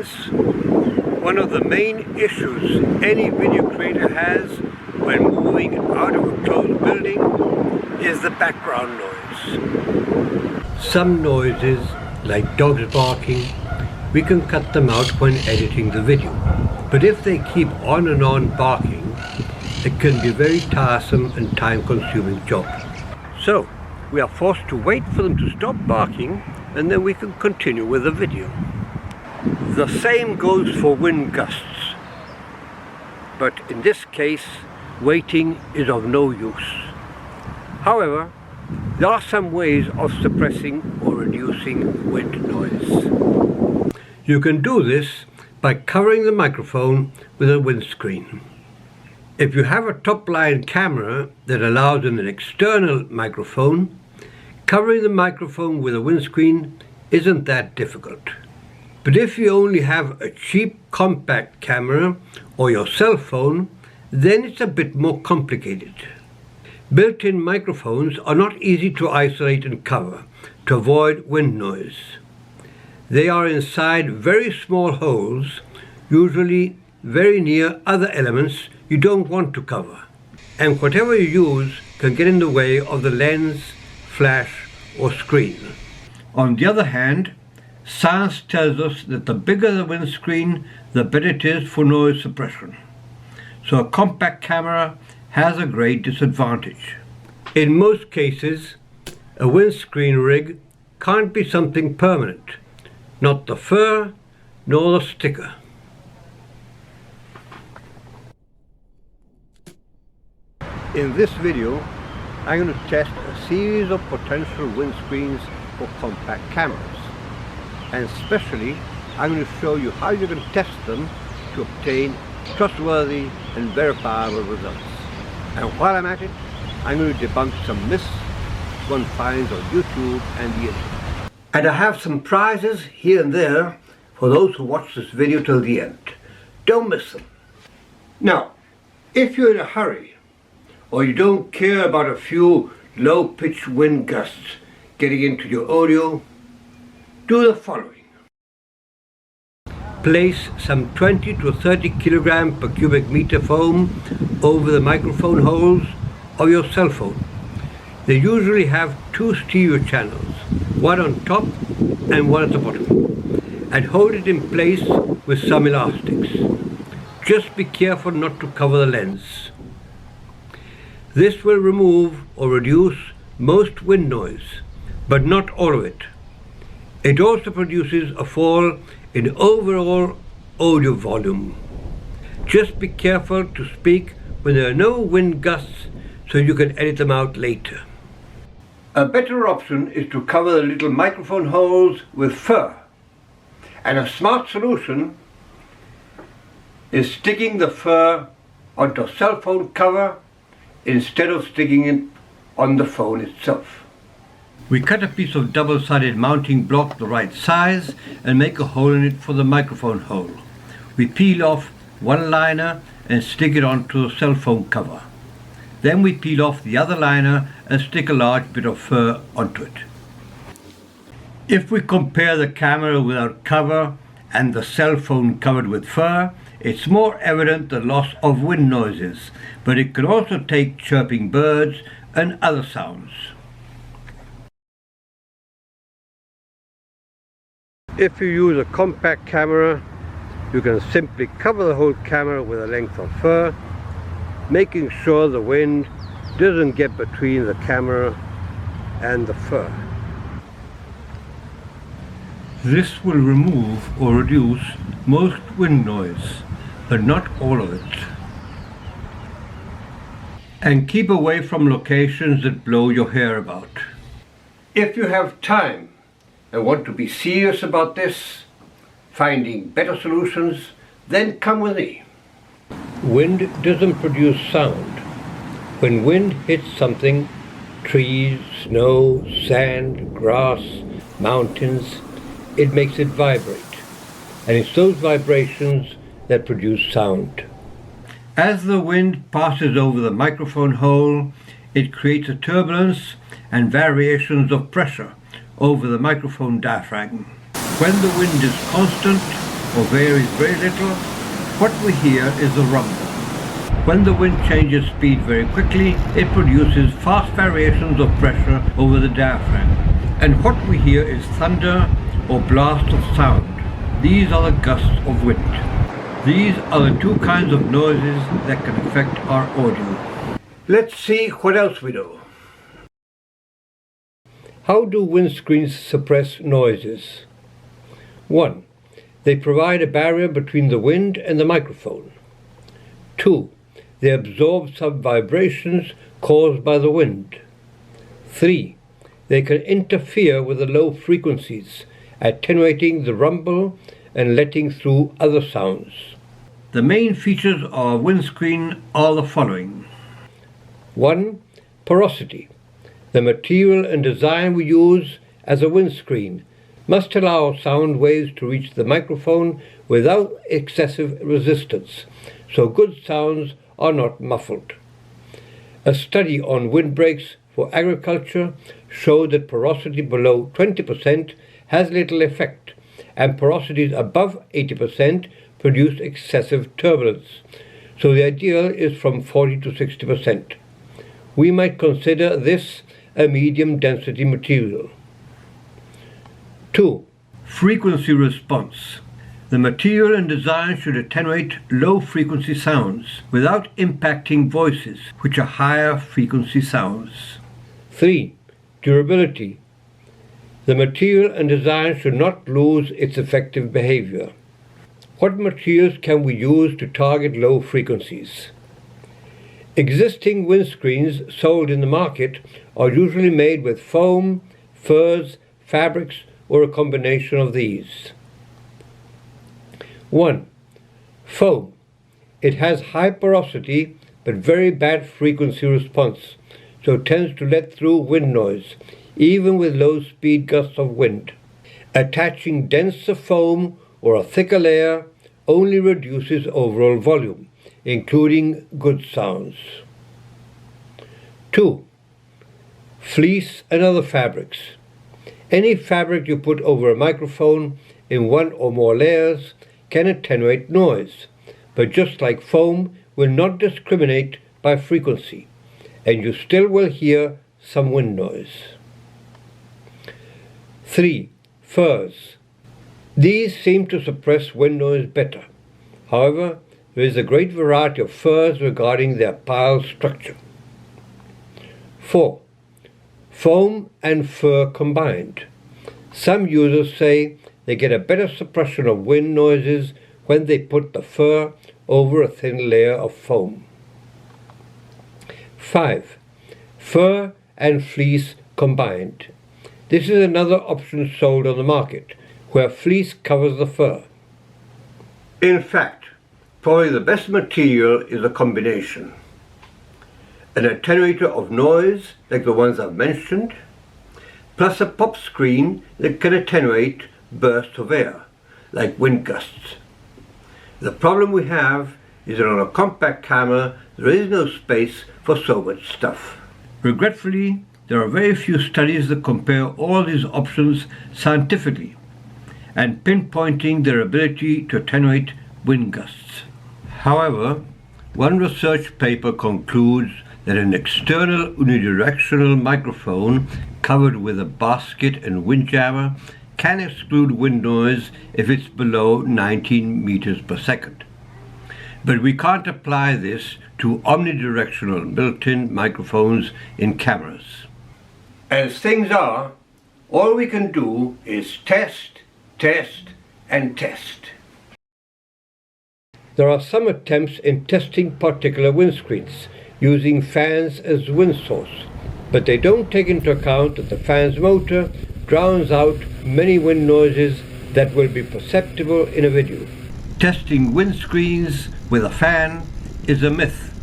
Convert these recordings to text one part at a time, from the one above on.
friends, one of the main issues any video creator has when moving out of a closed building is the background noise. Some noises, like dogs barking, we can cut them out when editing the video. But if they keep on and on barking, it can be a very tiresome and time-consuming job. So, we are forced to wait for them to stop barking, and then we can continue with the video. The same goes for wind gusts, but in this case, waiting is of no use. However, there are some ways of suppressing or reducing wind noise. You can do this by covering the microphone with a windscreen. If you have a top-line camera that allows an external microphone, covering the microphone with a windscreen isn't that difficult. But if you only have a cheap compact camera or your cell phone, then it's a bit more complicated. Built-in microphones are not easy to isolate and cover to avoid wind noise. They are inside very small holes, usually very near other elements you don't want to cover. And whatever you use can get in the way of the lens, flash or screen. On the other hand, science tells us that the bigger the windscreen, the better it is for noise suppression. So a compact camera has a great disadvantage. In most cases, a windscreen rig can't be something permanent, not the fur nor the sticker. In this video, I'm going to test a series of potential windscreens for compact cameras. And especially, I'm going to show you how you can test them to obtain trustworthy and verifiable results. And while I'm at it, I'm going to debunk some myths one finds on YouTube and the internet. And I have some prizes here and there for those who watch this video till the end. Don't miss them. Now, if you're in a hurry, or you don't care about a few low-pitched wind gusts getting into your audio, do the following. Place some 20 to 30 kilogram per cubic meter foam over the microphone holes of your cell phone. They usually have two stereo channels, one on top and one at the bottom, and hold it in place with some elastics. Just be careful not to cover the lens. This will remove or reduce most wind noise, but not all of it. It also produces a fall in overall audio volume. Just be careful to speak when there are no wind gusts so you can edit them out later. A better option is to cover the little microphone holes with fur. And a smart solution is sticking the fur onto a cell phone cover instead of sticking it on the phone itself. We cut a piece of double-sided mounting block the right size and make a hole in it for the microphone hole. We peel off one liner and stick it onto the cell phone cover. Then we peel off the other liner and stick a large bit of fur onto it. If we compare the camera without cover and the cell phone covered with fur, it's more evident the loss of wind noises, but it can also take chirping birds and other sounds. If you use a compact camera, you can simply cover the whole camera with a length of fur, making sure the wind doesn't get between the camera and the fur. This will remove or reduce most wind noise, but not all of it. And keep away from locations that blow your hair about. If you have time and want to be serious about this, finding better solutions, then come with me. Wind doesn't produce sound. When wind hits something, trees, snow, sand, grass, mountains, it makes it vibrate. And it's those vibrations that produce sound. As the wind passes over the microphone hole, it creates a turbulence and variations of pressure over the microphone diaphragm. When the wind is constant, or varies very little, what we hear is a rumble. When the wind changes speed very quickly, it produces fast variations of pressure over the diaphragm. And what we hear is thunder or blast of sound. These are the gusts of wind. These are the two kinds of noises that can affect our audio. Let's see what else we know. How do windscreens suppress noises? 1. They provide a barrier between the wind and the microphone. 2. They absorb some vibrations caused by the wind. 3. They can interfere with the low frequencies, attenuating the rumble and letting through other sounds. The main features of a windscreen are the following. 1. Porosity. The material and design we use as a windscreen must allow sound waves to reach the microphone without excessive resistance, so good sounds are not muffled. A study on windbreaks for agriculture showed that porosity below 20% has little effect, and porosities above 80% produce excessive turbulence, so the ideal is from 40 to 60%. We might consider this a medium density material. 2. Frequency response. The material and design should attenuate low frequency sounds without impacting voices, which are higher frequency sounds. 3. Durability. The material and design should not lose its effective behavior. What materials can we use to target low frequencies? Existing windscreens sold in the market are usually made with foam, furs, fabrics, or a combination of these. 1. Foam. It has high porosity but very bad frequency response, so tends to let through wind noise, even with low speed gusts of wind. Attaching denser foam or a thicker layer only reduces overall volume, including good sounds. 2. Fleece and other fabrics. Any fabric you put over a microphone in one or more layers can attenuate noise, but just like foam, will not discriminate by frequency, and you still will hear some wind noise. 3. Furs. These seem to suppress wind noise better. However, there is a great variety of furs regarding their pile structure. 4. Foam and fur combined. Some users say they get a better suppression of wind noises when they put the fur over a thin layer of foam. 5. Fur and fleece combined. This is another option sold on the market, where fleece covers the fur. In fact, probably the best material is a combination. An attenuator of noise, like the ones I've mentioned, plus a pop screen that can attenuate bursts of air, like wind gusts. The problem we have is that on a compact camera there is no space for so much stuff. Regretfully, there are very few studies that compare all these options scientifically and pinpointing their ability to attenuate wind gusts. However, one research paper concludes that an external unidirectional microphone covered with a basket and windjammer can exclude wind noise if it's below 19 meters per second. But we can't apply this to omnidirectional built-in microphones in cameras. As things are, all we can do is test, and test. There are some attempts in testing particular windscreens using fans as wind source, but they don't take into account that the fan's motor drowns out many wind noises that will be perceptible in a video. Testing windscreens with a fan is a myth,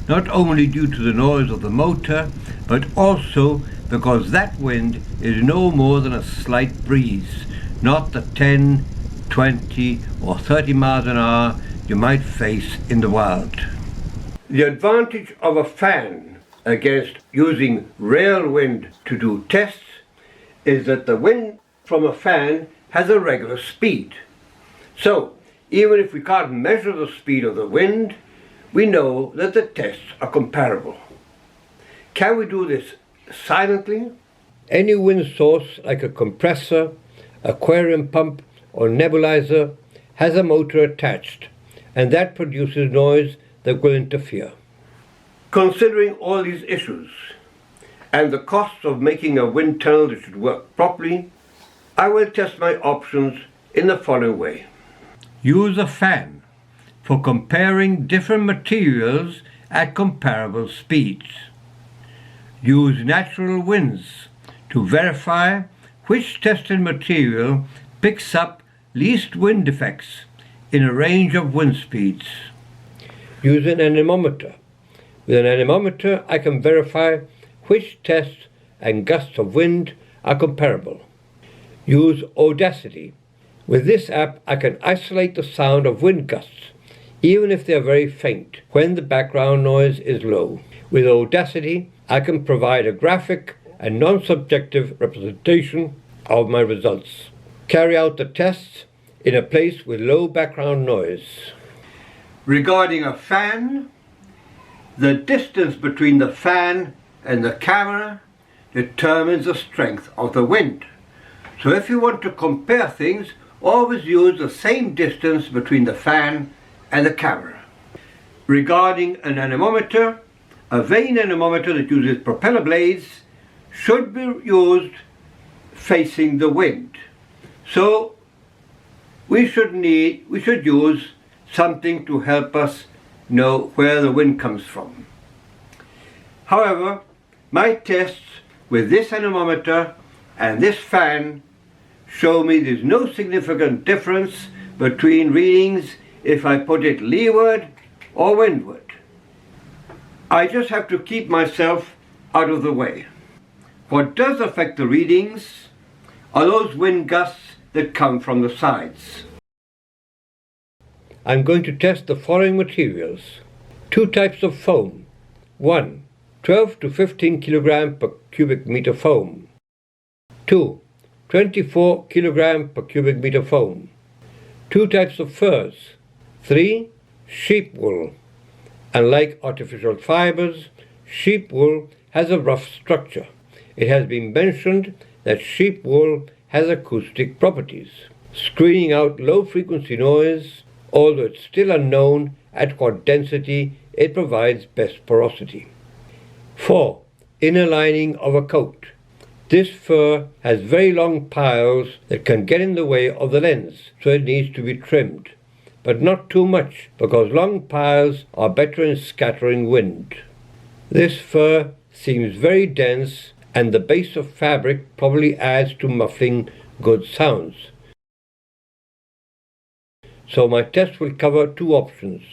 not only due to the noise of the motor, but also because that wind is no more than a slight breeze, not the 10, 20 or 30 miles an hour you might face in the wild. The advantage of a fan against using real wind to do tests is that the wind from a fan has a regular speed. So, Even if we can't measure the speed of the wind, we know that the tests are comparable. Can we do this silently? Any wind source like a compressor, aquarium pump or nebulizer has a motor attached, and that produces noise that will interfere. Considering all these issues and the costs of making a wind tunnel that should work properly, I will test my options in the following way. Use a fan for comparing different materials at comparable speeds. Use natural winds to verify which tested material picks up least wind effects in a range of wind speeds. Use an anemometer. With an anemometer, I can verify which tests and gusts of wind are comparable. Use Audacity. With this app, I can isolate the sound of wind gusts, even if they are very faint, when the background noise is low. With Audacity, I can provide a graphic and non-subjective representation of my results. Carry out the tests in a place with low background noise. Regarding a fan, the distance between the fan and the camera determines the strength of the wind. So if you want to compare things, always use the same distance between the fan and the camera. Regarding an anemometer, a vane anemometer that uses propeller blades should be used facing the wind. So we should use something to help us know where the wind comes from. However, my tests with this anemometer and this fan show me there's no significant difference between readings if I put it leeward or windward. I just have to keep myself out of the way. What does affect the readings are those wind gusts that come from the sides. I'm going to test the following materials. 2 types of foam. 1. 12 to 15 kg per cubic meter foam. 2. 24 kg per cubic meter foam. 2 types of furs. 3. Sheep wool. Unlike artificial fibers, sheep wool has a rough structure. It has been mentioned that sheep wool has acoustic properties, screening out low-frequency noise, although it's still unknown at what density it provides best porosity. 4. Inner lining of a coat. This fur has very long piles that can get in the way of the lens, so it needs to be trimmed, but not too much, because long piles are better in scattering wind. This fur seems very dense, and the base of fabric probably adds to muffling good sounds. So my test will cover 2 options.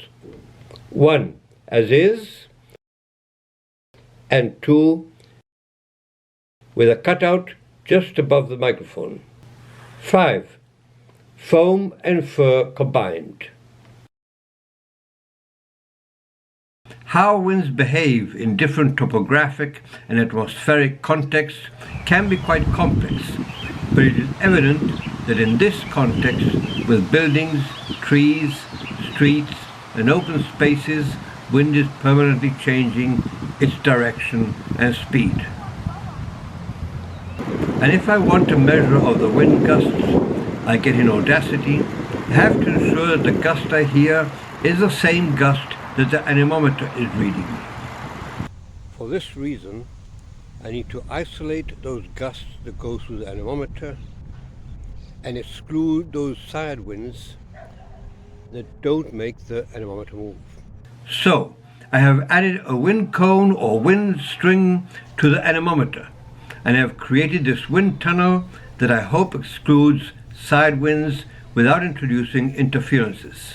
1, as is, and 2, with a cutout just above the microphone. 5, foam and fur combined. How winds behave in different topographic and atmospheric contexts can be quite complex, but it is evident that in this context, with buildings, trees, streets, and open spaces, wind is permanently changing its direction and speed. And if I want a measure of the wind gusts I get in Audacity, I have to ensure that the gust I hear is the same gust that the anemometer is reading. For this reason, I need to isolate those gusts that go through the anemometer and exclude those side winds that don't make the anemometer move. So, I have added a wind cone or wind string to the anemometer, and have created this wind tunnel that I hope excludes side winds without introducing interferences.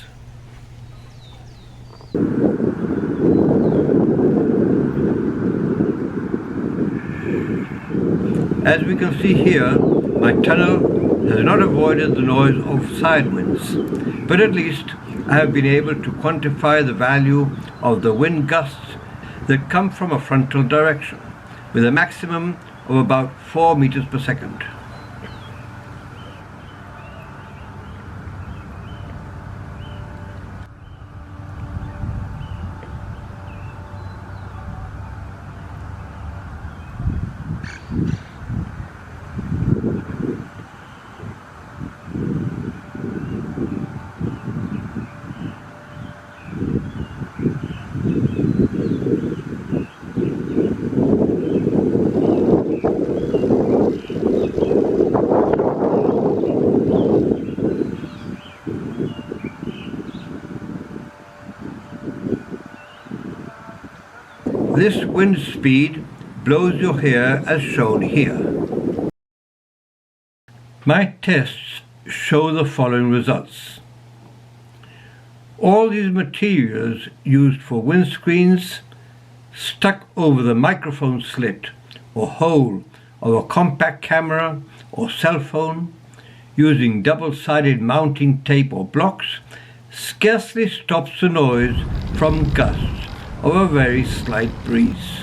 As we can see here, my tunnel has not avoided the noise of side winds, but at least I have been able to quantify the value of the wind gusts that come from a frontal direction, with a maximum of about 4 meters per second. This wind speed blows your hair as shown here. My tests show the following results. All these materials used for windscreens stuck over the microphone slit or hole of a compact camera or cell phone using double-sided mounting tape or blocks scarcely stops the noise from gusts of a very slight breeze.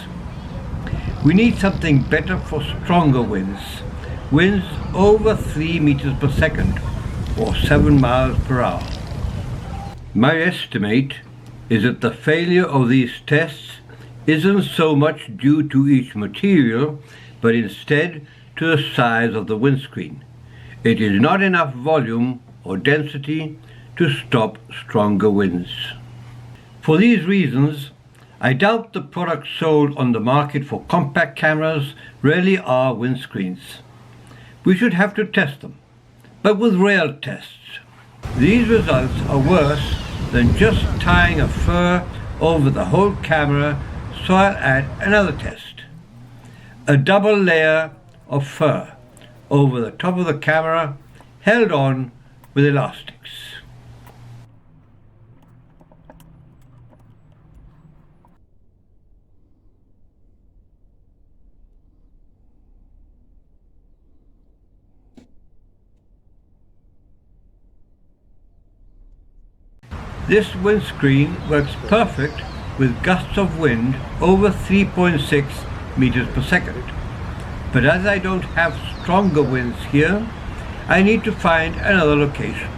We need something better for stronger winds over 3 meters per second or 7 miles per hour. My estimate is that the failure of these tests isn't so much due to each material, but instead to the size of the windscreen. It is not enough volume or density to stop stronger winds. For these reasons, I doubt the products sold on the market for compact cameras really are windscreens. We should have to test them, but with real tests. These results are worse than just tying a fur over the whole camera, so I'll add another test. A double layer of fur over the top of the camera held on with elastics. This windscreen works perfect with gusts of wind over 3.6 meters per second. But as I don't have stronger winds here, I need to find another location.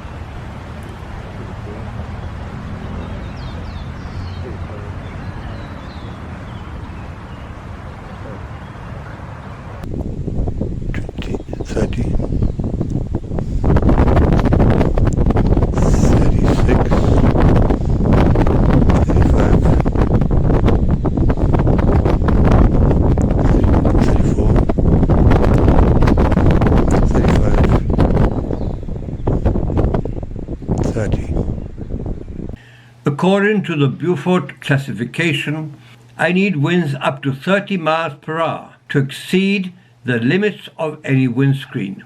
According to the Beaufort classification, I need winds up to 30 miles per hour to exceed the limits of any windscreen.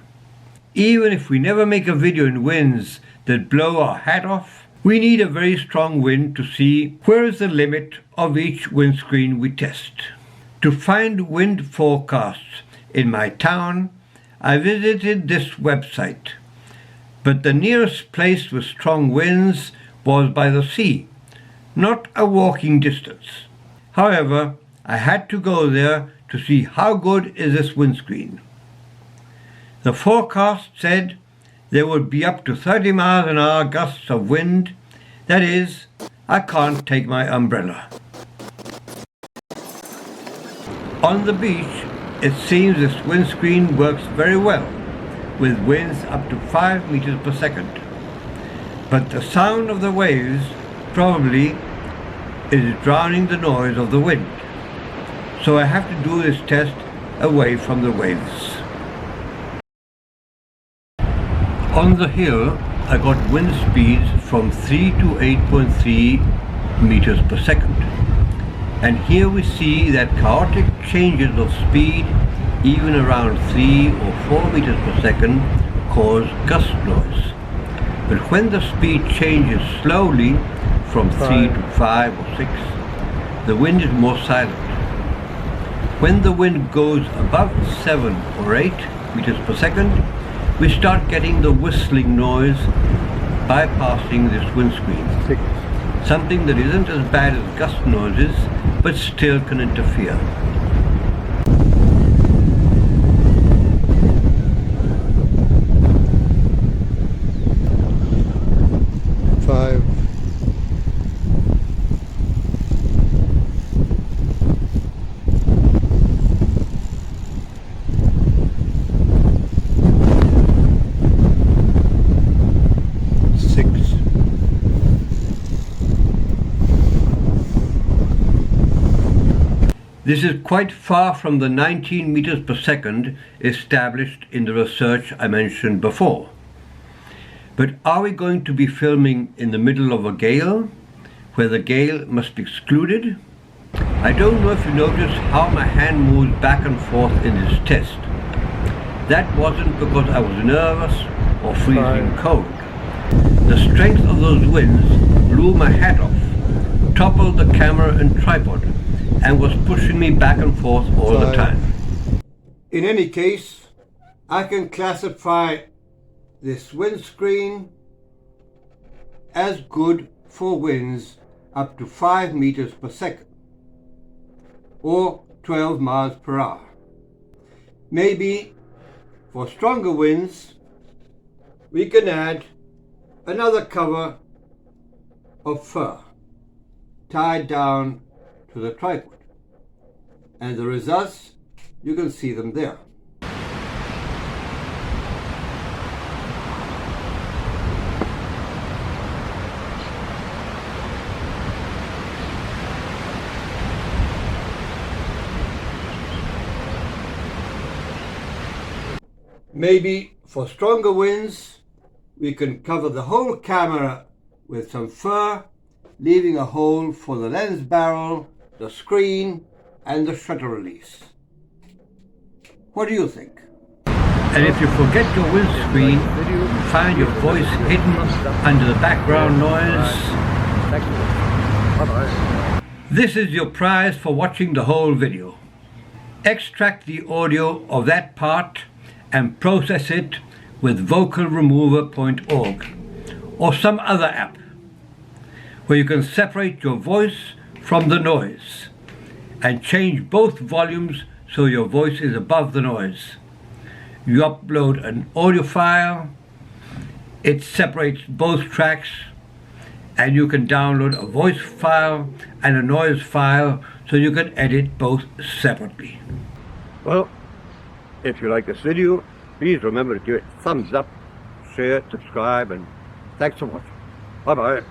Even if we never make a video in winds that blow our hat off, we need a very strong wind to see where is the limit of each windscreen we test. To find wind forecasts in my town, I visited this website, but the nearest place with strong winds was by the sea, not a walking distance. However, I had to go there to see how good is this windscreen. The forecast said there would be up to 30 miles an hour gusts of wind. That is, I can't take my umbrella. On the beach, it seems this windscreen works very well, with winds up to 5 meters per second. But the sound of the waves probably is drowning the noise of the wind. So I have to do this test away from the waves. On the hill, I got wind speeds from 3 to 8.3 meters per second. And here we see that chaotic changes of speed, even around 3 or 4 meters per second, cause gust noise. But when the speed changes slowly from 3 to 5 or 6, the wind is more silent. When the wind goes above 7 or 8 meters per second, we start getting the whistling noise bypassing this windscreen. Something that isn't as bad as gust noises, but still can interfere. This is quite far from the 19 meters per second established in the research I mentioned before. But are we going to be filming in the middle of a gale, where the gale must be excluded? I don't know if you noticed how my hand moves back and forth in this test. That wasn't because I was nervous or freezing cold. The strength of those winds blew my hat off, toppled the camera and tripod, and was pushing me back and forth all the time. In any case, I can classify this windscreen as good for winds up to 5 meters per second, or 12 miles per hour. Maybe for stronger winds, we can add another cover of fur tied down to the tripod, and the results, you can see them there. Maybe for stronger winds, we can cover the whole camera with some fur, leaving a hole for the lens barrel, the screen, and the shutter release. What do you think? And if you forget your windscreen, find your voice hidden under the background noise. This is your prize for watching the whole video. Extract the audio of that part and process it with vocalremover.org or some other app where you can separate your voice from the noise and change both volumes so your voice is above the noise. You upload an audio file, it separates both tracks, and you can download a voice file and a noise file so you can edit both separately. Well, if you like this video, please remember to give it a thumbs up, share, subscribe, and thanks so much. Bye-bye.